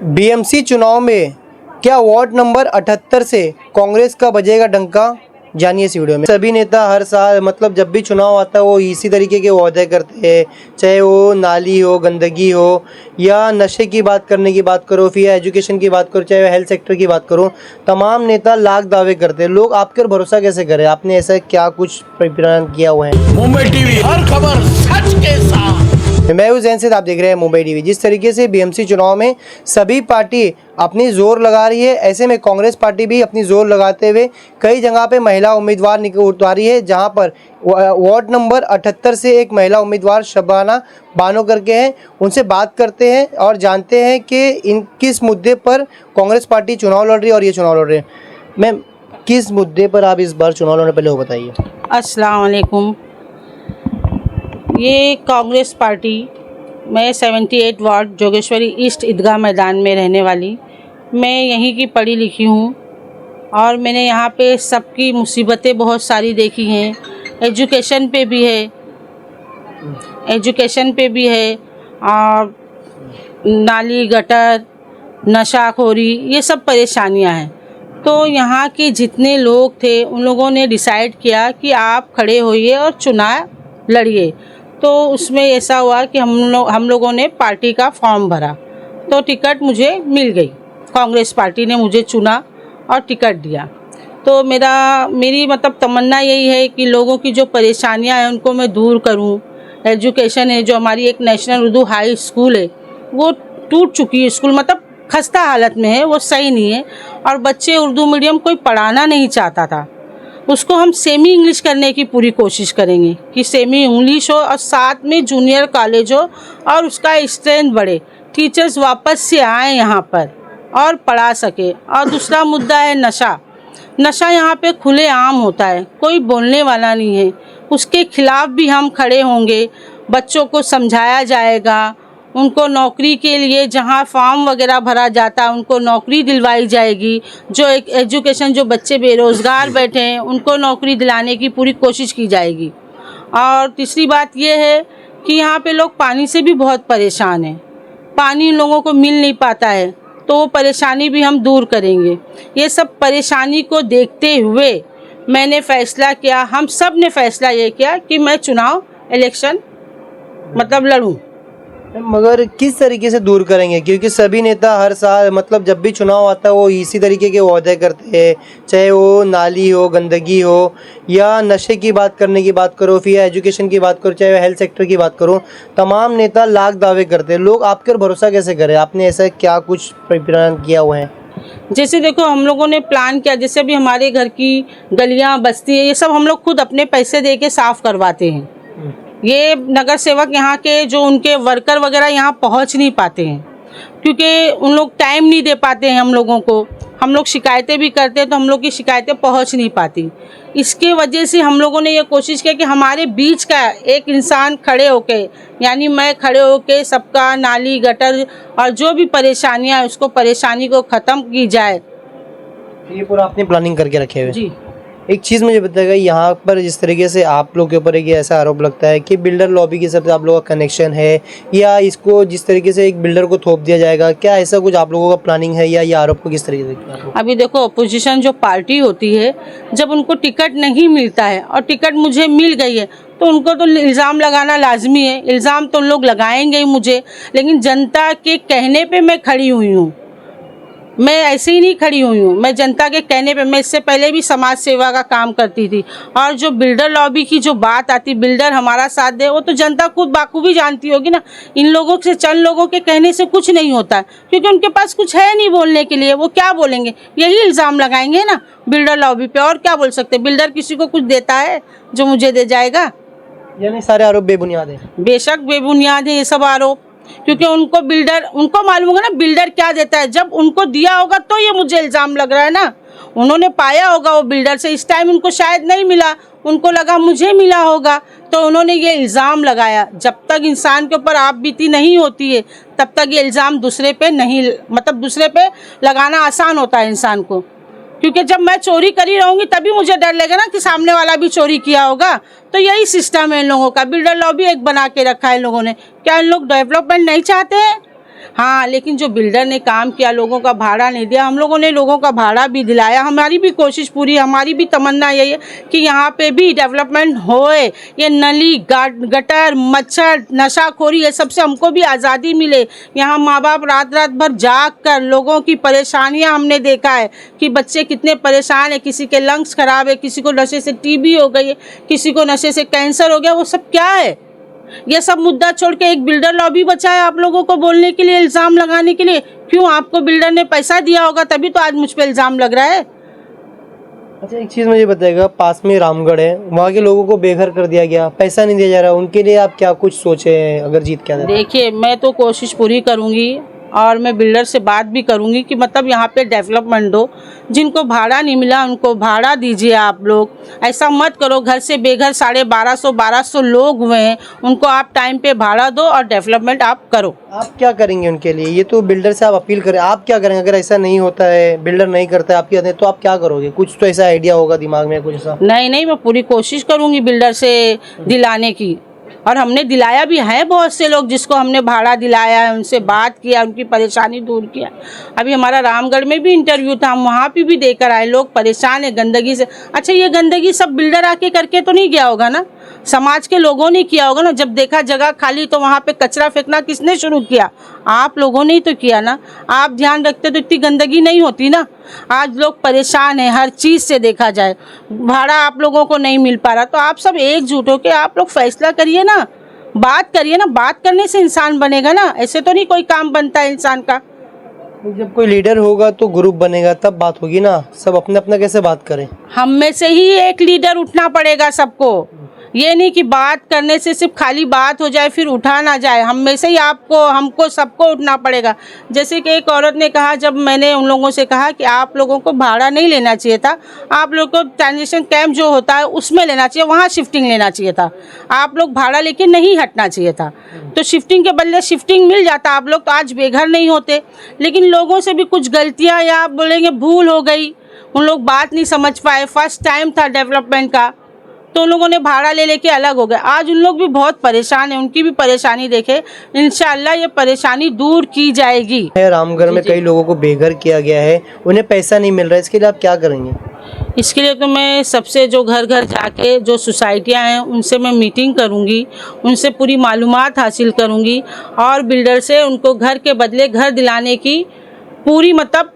BMC चुनाव में क्या वार्ड नंबर 78 से कांग्रेस का बजेगा डंका, जानिए इस वीडियो में। सभी नेता हर साल मतलब जब भी चुनाव आता है वो इसी तरीके के वादे करते हैं, चाहे वो नाली हो, गंदगी हो, या नशे की बात करने की बात करो, फिर एजुकेशन की बात करो, चाहे हेल्थ सेक्टर की बात करो। तमाम नेता लाख दावे करते हैं। लोग आपके ऊपर भरोसा कैसे करें? आपने ऐसा क्या कुछ प्लान किया हुआ है? मुंबई टीवी, हर खबर सच के साथ। मैं हूं जैन से, आप देख रहे हैं मुंबई टीवी। जिस तरीके से बीएमसी चुनाव में सभी पार्टी अपनी जोर लगा रही है, ऐसे में कांग्रेस पार्टी भी अपनी जोर लगाते हुए कई जगह पे महिला उम्मीदवार उतारी है, जहां पर वार्ड नंबर 78 से एक महिला उम्मीदवार शबाना बानो करके हैं। उनसे बात करते हैं और जानते हैं कि इन किस मुद्दे पर कांग्रेस पार्टी चुनाव लड़ रही है और ये चुनाव लड़ रही है। मैम, किस मुद्दे पर आप इस बार चुनाव लड़ने, पहले वो बताइए। अस्सलाम वालेकुम। ये कांग्रेस पार्टी, मैं 78 वार्ड जोगेश्वरी ईस्ट ईदगाह मैदान में रहने वाली, मैं यहीं की पढ़ी लिखी हूँ और मैंने यहाँ पे सबकी मुसीबतें बहुत सारी देखी हैं। एजुकेशन पे भी है और नाली गटर, नशाखोरी, ये सब परेशानियाँ हैं। तो यहाँ के जितने लोग थे उन लोगों ने डिसाइड किया कि आप खड़े होइए और चुनाव लड़िए। तो उसमें ऐसा हुआ कि हम लोगों ने पार्टी का फॉर्म भरा, तो टिकट मुझे मिल गई। कांग्रेस पार्टी ने मुझे चुना और टिकट दिया। तो मेरी मतलब तमन्ना यही है कि लोगों की जो परेशानियां हैं उनको मैं दूर करूं। एजुकेशन है, जो हमारी एक नेशनल उर्दू हाई स्कूल है वो टूट चुकी है। स्कूल मतलब खस्ता हालत में है, वो सही नहीं है और बच्चे उर्दू मीडियम कोई पढ़ाना नहीं चाहता था। उसको हम सेमी इंग्लिश करने की पूरी कोशिश करेंगे कि सेमी इंग्लिश हो और साथ में जूनियर कॉलेज हो और उसका स्ट्रेंथ बढ़े, टीचर्स वापस से आए यहाँ पर और पढ़ा सके। और दूसरा मुद्दा है नशा यहाँ पे खुले आम होता है, कोई बोलने वाला नहीं है। उसके खिलाफ भी हम खड़े होंगे, बच्चों को समझाया जाएगा, उनको नौकरी के लिए जहाँ फॉर्म वगैरह भरा जाता है उनको नौकरी दिलवाई जाएगी। जो एक एजुकेशन, जो बच्चे बेरोज़गार बैठे हैं उनको नौकरी दिलाने की पूरी कोशिश की जाएगी। और तीसरी बात ये है कि यहाँ पे लोग पानी से भी बहुत परेशान हैं, पानी लोगों को मिल नहीं पाता है, तो वो परेशानी भी हम दूर करेंगे। ये सब परेशानी को देखते हुए मैंने फ़ैसला किया, हम सब ने फ़ैसला ये किया कि मैं चुनाव इलेक्शन मतलब लड़ूँ। मगर किस तरीके से दूर करेंगे? क्योंकि सभी नेता हर साल मतलब जब भी चुनाव आता है वो इसी तरीके के वादे करते हैं, चाहे वो नाली हो, गंदगी हो, या नशे की बात करने की बात करो, फिर एजुकेशन की बात करो, चाहे हेल्थ सेक्टर की बात करो। तमाम नेता लाख दावे करते हैं। लोग आपके ऊपर भरोसा कैसे करें? आपने ऐसा क्या कुछ प्लान किया हुआ है? जैसे देखो, हम लोगों ने प्लान किया, जैसे अभी हमारे घर की गलियां, बस्ती है, ये सब हम लोग खुद अपने पैसे दे के साफ़ करवाते हैं। ये नगर सेवक यहाँ के जो उनके वर्कर वगैरह यहाँ पहुँच नहीं पाते हैं, क्योंकि उन लोग टाइम नहीं दे पाते हैं हम लोगों को। हम लोग शिकायतें भी करते हैं तो हम लोग की शिकायतें पहुँच नहीं पाती। इसके वजह से हम लोगों ने ये कोशिश किया कि हमारे बीच का एक इंसान खड़े होके, यानी मैं खड़े होके सबका नाली गटर और जो भी परेशानियाँ है उसको परेशानी को ख़त्म की जाए। ये पूरा आपने प्लानिंग करके रखे हुए? जी। एक चीज़ मुझे बताइएगा, यहाँ पर जिस तरीके से आप लोग के ऊपर एक ऐसा आरोप लगता है कि बिल्डर लॉबी के साथ आप लोगों का कनेक्शन है, या इसको जिस तरीके से एक बिल्डर को थोप दिया जाएगा, क्या ऐसा कुछ आप लोगों का प्लानिंग है, या ये आरोप को किस तरीके से? अभी देखो, अपोजिशन जो पार्टी होती है, जब उनको टिकट नहीं मिलता है और टिकट मुझे मिल गई है तो उनको तो इल्ज़ाम लगाना लाजमी है। इल्ज़ाम तो लोग लगाएंगे ही मुझे, लेकिन जनता के कहने पे मैं खड़ी हुई हूँ। मैं ऐसे ही नहीं खड़ी हुई हूँ, मैं जनता के कहने पे, मैं इससे पहले भी समाज सेवा का काम करती थी। और जो बिल्डर लॉबी की जो बात आती, बिल्डर हमारा साथ दे, वो तो जनता खुद बाखूबी जानती होगी ना। इन लोगों से, चंद लोगों के कहने से कुछ नहीं होता, क्योंकि उनके पास कुछ है नहीं बोलने के लिए। वो क्या बोलेंगे? यही इल्ज़ाम लगाएंगे ना बिल्डर लॉबी पे, और क्या बोल सकते? बिल्डर किसी को कुछ देता है जो मुझे दे जाएगा? यानी सारे आरोप बेबुनियाद हैं? बेशक बेबुनियाद है ये सब आरोप, क्योंकि उनको मालूम होगा ना बिल्डर क्या देता है। जब उनको दिया होगा तो ये मुझे इल्ज़ाम लग रहा है ना। उन्होंने पाया होगा वो बिल्डर से, इस टाइम उनको शायद नहीं मिला, उनको लगा मुझे मिला होगा, तो उन्होंने ये इल्ज़ाम लगाया। जब तक इंसान के ऊपर आप बीती नहीं होती है तब तक ये इल्ज़ाम दूसरे पे नहीं, मतलब दूसरे पे लगाना आसान होता है इंसान को। क्योंकि जब मैं चोरी करी रहूँगी तभी मुझे डर लगेगा ना कि सामने वाला भी चोरी किया होगा। तो यही सिस्टम है इन लोगों का। बिल्डर लॉबी एक बना के रखा है इन लोगों ने। क्या इन लोग डेवलपमेंट नहीं चाहते हैं? हाँ, लेकिन जो बिल्डर ने काम किया, लोगों का भाड़ा नहीं दिया, हम लोगों ने लोगों का भाड़ा भी दिलाया। हमारी भी कोशिश पूरी, हमारी भी तमन्ना यही है कि यहाँ पे भी डेवलपमेंट होए। ये नली गटर, मच्छर, नशाखोरी, ये सबसे हमको भी आज़ादी मिले। यहाँ माँ बाप रात रात भर जाग कर लोगों की परेशानियाँ हमने देखा है कि बच्चे कितने परेशान है। किसी के लंग्स खराब है, किसी को नशे से टीबी हो गई है, किसी को नशे से कैंसर हो गया। वो सब क्या है? ये सब मुद्दा छोड़ के एक बिल्डर लॉबी बचा है आप लोगों को बोलने के लिए, इल्ज़ाम लगाने के लिए। क्यों? आपको बिल्डर ने पैसा दिया होगा तभी तो आज मुझ पे इल्ज़ाम लग रहा है। अच्छा, एक चीज़ मुझे बताइएगा, पास में रामगढ़ है, वहाँ के लोगों को बेघर कर दिया गया, पैसा नहीं दिया जा रहा, उनके लिए आप क्या कुछ सोचे हैं अगर जीत के आते? देखिए, मैं तो कोशिश पूरी करूँगी और मैं बिल्डर से बात भी करूँगी कि मतलब यहाँ पे डेवलपमेंट हो। जिनको भाड़ा नहीं मिला उनको भाड़ा दीजिए आप लोग। ऐसा मत करो, घर से बेघर 1250 लोग हुए हैं, उनको आप टाइम पे भाड़ा दो और डेवलपमेंट आप करो। आप क्या करेंगे उनके लिए? ये तो बिल्डर से आप अपील करें, आप क्या करेंगे अगर ऐसा नहीं होता है, बिल्डर नहीं करता है आपकी आते तो आप क्या करोगे? कुछ तो ऐसा आइडिया होगा दिमाग में कुछ ऐसा? नहीं, मैं पूरी कोशिश करूँगी बिल्डर से दिलाने की, और हमने दिलाया भी है। बहुत से लोग जिसको हमने भाड़ा दिलाया है, उनसे बात किया, उनकी परेशानी दूर किया। अभी हमारा रामगढ़ में भी इंटरव्यू था, हम वहाँ पे भी देकर आए। लोग परेशान है गंदगी से। अच्छा, ये गंदगी सब बिल्डर आके करके तो नहीं गया होगा ना, समाज के लोगों ने किया होगा ना। जब देखा जगह खाली तो वहाँ पे कचरा फेंकना किसने शुरू किया? आप लोगों ने ही तो किया ना। आप ध्यान रखते तो इतनी गंदगी नहीं होती ना। आज लोग परेशान हैं हर चीज़ से, देखा जाए भाड़ा आप लोगों को नहीं मिल पा रहा, तो आप सब एकजुट होकर आप लोग फैसला करिए ना, बात करिए ना। बात करने से इंसान बनेगा ना, ऐसे तो नहीं कोई काम बनता है इंसान का। जब कोई लीडर होगा तो ग्रुप बनेगा तब बात होगी ना, सब अपना अपना कैसे बात करें? हम में से ही एक लीडर उठना पड़ेगा सबको। ये नहीं कि बात करने से सिर्फ खाली बात हो जाए फिर उठा ना जाए। हम में से ही हमको सबको उठना पड़ेगा। जैसे कि एक औरत ने कहा, जब मैंने उन लोगों से कहा कि आप लोगों को भाड़ा नहीं लेना चाहिए था, आप लोग को ट्रांजिशन कैंप जो होता है उसमें लेना चाहिए, वहाँ शिफ्टिंग लेना चाहिए था। आप लोग भाड़ा लेके नहीं हटना चाहिए था, तो शिफ्टिंग के बदले शिफ्टिंग मिल जाता, आप लोग तो आज बेघर नहीं होते। लेकिन लोगों से भी कुछ गलतियाँ या आप बोलेंगे भूल हो गई, उन लोग बात नहीं समझ पाए। फर्स्ट टाइम था डेवलपमेंट का, तो उन लोगों ने भाड़ा ले लेके अलग हो गए। आज उन लोग भी बहुत परेशान हैं, उनकी भी परेशानी देखे, इंशाल्लाह ये परेशानी दूर की जाएगी। रामगढ़ में कई लोगों को बेघर किया गया है, उन्हें पैसा नहीं मिल रहा है, इसके लिए आप क्या करेंगे? इसके लिए तो मैं सबसे जो घर घर जाके जो सोसाइटियाँ हैं उनसे मैं मीटिंग करूँगी, उनसे पूरी मालूमात हासिल करूँगी और बिल्डर से उनको घर के बदले घर दिलाने की पूरी मतलब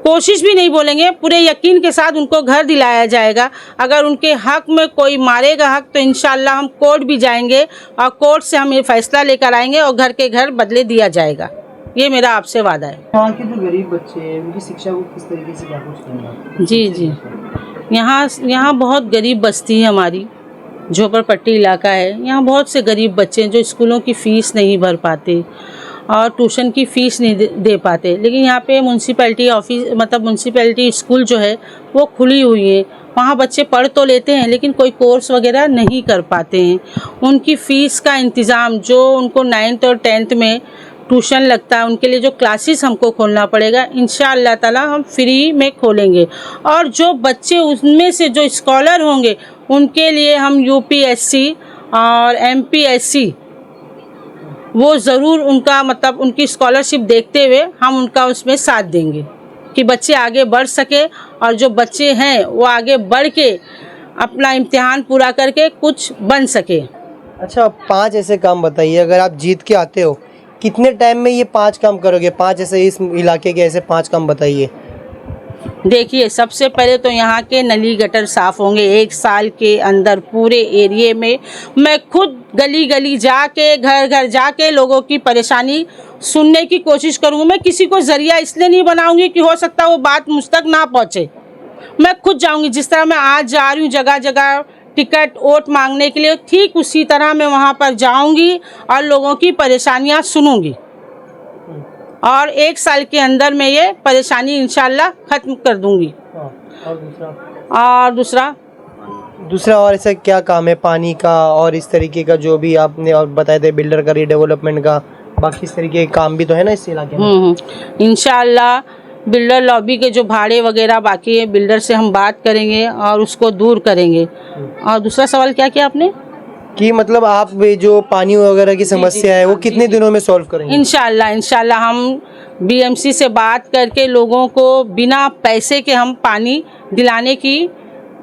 कोशिश भी नहीं बोलेंगे, पूरे यकीन के साथ उनको घर दिलाया जाएगा। अगर उनके हक में कोई मारेगा हक तो इंशाल्लाह हम कोर्ट भी जाएंगे और कोर्ट से हम ये फैसला लेकर आएंगे और घर के घर बदले दिया जाएगा। ये मेरा आपसे वादा है। यहाँ के जो गरीब बच्चे हैं उनकी शिक्षा को किस तरीके से क्या कुछ करना? जी, यहाँ बहुत गरीब बस्ती है हमारी, झोपड़पट्टी इलाका है। यहाँ बहुत से गरीब बच्चे हैं जो स्कूलों की फ़ीस नहीं भर पाते और ट्यूशन की फ़ीस नहीं दे पाते। लेकिन यहाँ पे म्यूनसिपैलिटी ऑफिस मतलब म्यूनसिपैलिटी स्कूल जो है वो खुली हुई है, वहाँ बच्चे पढ़ तो लेते हैं लेकिन कोई कोर्स वगैरह नहीं कर पाते हैं। उनकी फ़ीस का इंतज़ाम, जो उनको 9th और 10th में ट्यूशन लगता है, उनके लिए जो क्लासेस हमको खोलना पड़ेगा, इंशाअल्लाह ताला हम फ्री में खोलेंगे। और जो बच्चे उनमें से जो स्कॉलर होंगे उनके लिए हम UPSC और MPSC वो ज़रूर उनका मतलब उनकी स्कॉलरशिप देखते हुए हम उनका उसमें साथ देंगे कि बच्चे आगे बढ़ सके और जो बच्चे हैं वो आगे बढ़ के अपना इम्तिहान पूरा करके कुछ बन सके। अच्छा, 5 ऐसे काम बताइए, अगर आप जीत के आते हो कितने टाइम में ये 5 काम करोगे? 5 ऐसे इस इलाके के ऐसे 5 काम बताइए। देखिए, सबसे पहले तो यहाँ के नली गटर साफ़ होंगे 1 साल के अंदर पूरे एरिए में। मैं खुद गली गली जाके घर घर जाके लोगों की परेशानी सुनने की कोशिश करूँगी। मैं किसी को ज़रिया इसलिए नहीं बनाऊँगी कि हो सकता है वो बात मुझ तक ना पहुँचे। मैं खुद जाऊँगी, जिस तरह मैं आज जा रही हूँ जगह जगह टिकट वोट मांगने के लिए, ठीक उसी तरह मैं वहाँ पर जाऊँगी और लोगों की परेशानियाँ सुनूँगी और 1 साल के अंदर मैं ये परेशानी इंशाल्लाह ख़त्म कर दूँगी। और दूसरा और ऐसा क्या काम है पानी का और इस तरीके का जो भी आपने और बताए थे, बिल्डर का रीडेवलपमेंट का, बाकी इस तरीके के काम भी तो है ना इस इलाके में? इंशाल्लाह बिल्डर लॉबी के जो भाड़े वगैरह बाकी है बिल्डर से हम बात करेंगे और उसको दूर करेंगे। और दूसरा सवाल क्या किया आपने? कि मतलब आप ये जो पानी वगैरह की समस्या है वो कितने दिनों में सॉल्व करेंगे? इंशाल्लाह इंशाल्लाह हम बीएमसी से बात करके लोगों को बिना पैसे के हम पानी दिलाने की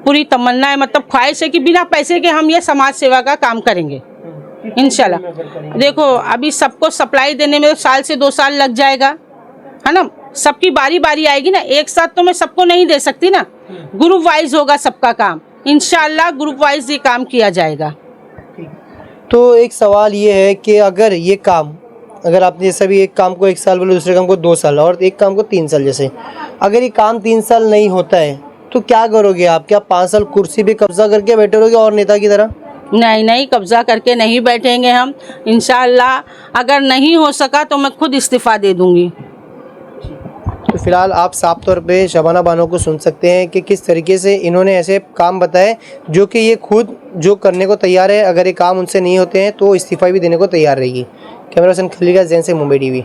पूरी तमन्ना है, मतलब ख्वाहिश है कि बिना पैसे के हम ये समाज सेवा का काम करेंगे इंशाल्लाह। देखो अभी सबको सप्लाई देने में साल से 2 साल लग जाएगा, है ना। सबकी बारी बारी आएगी ना, एक साथ तो मैं सबको नहीं दे सकती ना, ग्रुप वाइज होगा सबका काम। इंशाल्लाह ग्रुप वाइज ये काम किया जाएगा। तो एक सवाल ये है कि अगर ये काम, अगर आपने जैसे भी एक काम को 1 साल बोले, दूसरे काम को 2 साल और एक काम को 3 साल, जैसे अगर ये काम 3 साल नहीं होता है तो क्या करोगे आप? क्या 5 साल कुर्सी पे कब्जा करके बैठे रहोगे और नेता की तरह? नहीं नहीं, कब्जा करके नहीं बैठेंगे हम इंशाल्लाह। अगर नहीं हो सका तो मैं खुद इस्तीफ़ा दे दूंगी। तो फिलहाल आप साफ तौर पे शबाना बानो को सुन सकते हैं कि किस तरीके से इन्होंने ऐसे काम बताए जो कि ये खुद जो करने को तैयार है। अगर ये काम उनसे नहीं होते हैं तो इस्तीफ़ा भी देने को तैयार रहेगी। कैमरा पर्सन खलील का जैन से मुंबई टीवी।